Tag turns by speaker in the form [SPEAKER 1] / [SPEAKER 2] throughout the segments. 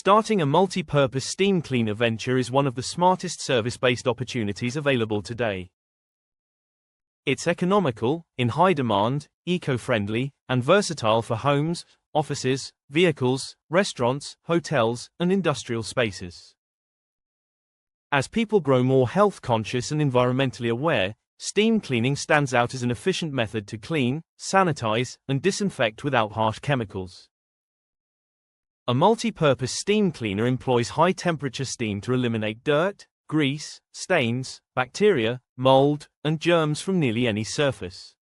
[SPEAKER 1] Starting a multi-purpose steam cleaner venture is one of the smartest service-based opportunities available today. It's economical, in high demand, eco-friendly, and versatile for homes, offices, vehicles, restaurants, hotels, and industrial spaces. As people grow more health-conscious and environmentally aware, steam cleaning stands out as an efficient method to clean, sanitize, and disinfect without harsh chemicals. A multi-purpose steam cleaner employs high-temperature steam to eliminate dirt, grease, stains, bacteria, mold, and germs from nearly any surface.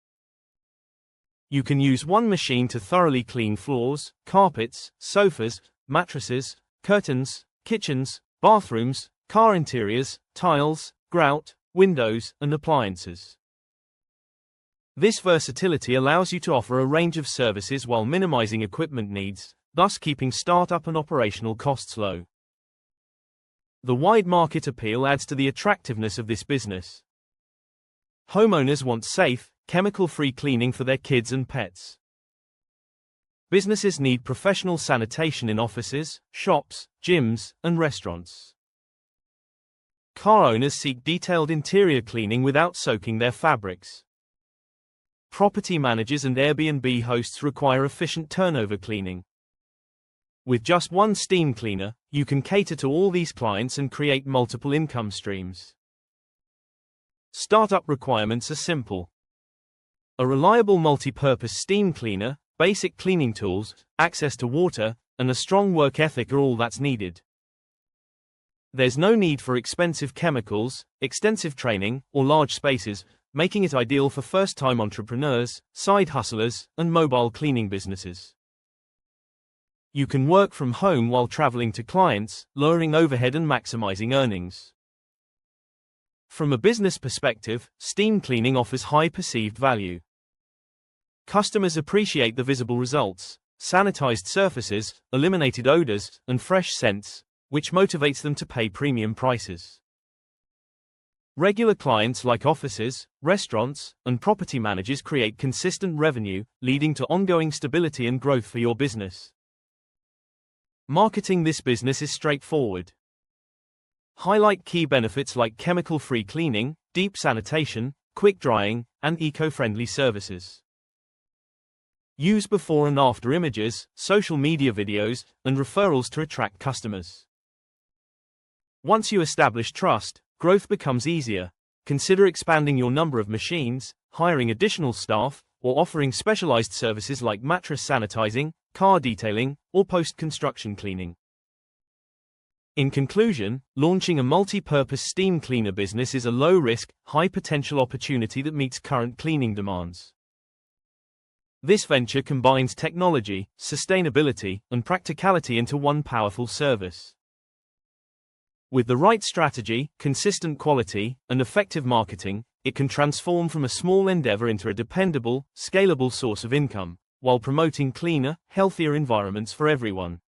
[SPEAKER 1] You can use one machine to thoroughly clean floors, carpets, sofas, mattresses, curtains, kitchens, bathrooms, car interiors, tiles, grout, windows, and appliances. This versatility allows you to offer a range of services while minimizing equipment needs, thus keeping startup and operational costs low. The wide market appeal adds to the attractiveness of this business. Homeowners want safe, chemical-free cleaning for their kids and pets. Businesses need professional sanitation in offices, shops, gyms, and restaurants. Car owners seek detailed interior cleaning without soaking their fabrics. Property managers and Airbnb hosts require efficient turnover cleaning. With just one steam cleaner, you can cater to all these clients and create multiple income streams. Startup requirements are simple. A reliable multi-purpose steam cleaner, basic cleaning tools, access to water, and a strong work ethic are all that's needed. There's no need for expensive chemicals, extensive training, or large spaces, making it ideal for first-time entrepreneurs, side hustlers, and mobile cleaning businesses. You can work from home while traveling to clients, lowering overhead and maximizing earnings. From a business perspective, steam cleaning offers high perceived value. Customers appreciate the visible results, sanitized surfaces, eliminated odors, and fresh scents, which motivates them to pay premium prices. Regular clients like offices, restaurants, and property managers create consistent revenue, leading to ongoing stability and growth for your business. Marketing this business is straightforward. Highlight key benefits like chemical-free cleaning, deep sanitation, quick drying, and eco-friendly services. Use before and after images, social media videos, and referrals to attract customers. Once you establish trust, growth becomes easier. Consider expanding your number of machines, hiring additional staff, or offering specialized services like mattress sanitizing, car detailing, or post-construction cleaning. In conclusion, launching a multi-purpose steam cleaner business is a low-risk, high-potential opportunity that meets current cleaning demands. This venture combines technology, sustainability, and practicality into one powerful service. With the right strategy, consistent quality, and effective marketing, it can transform from a small endeavor into a dependable, scalable source of income, while promoting cleaner, healthier environments for everyone.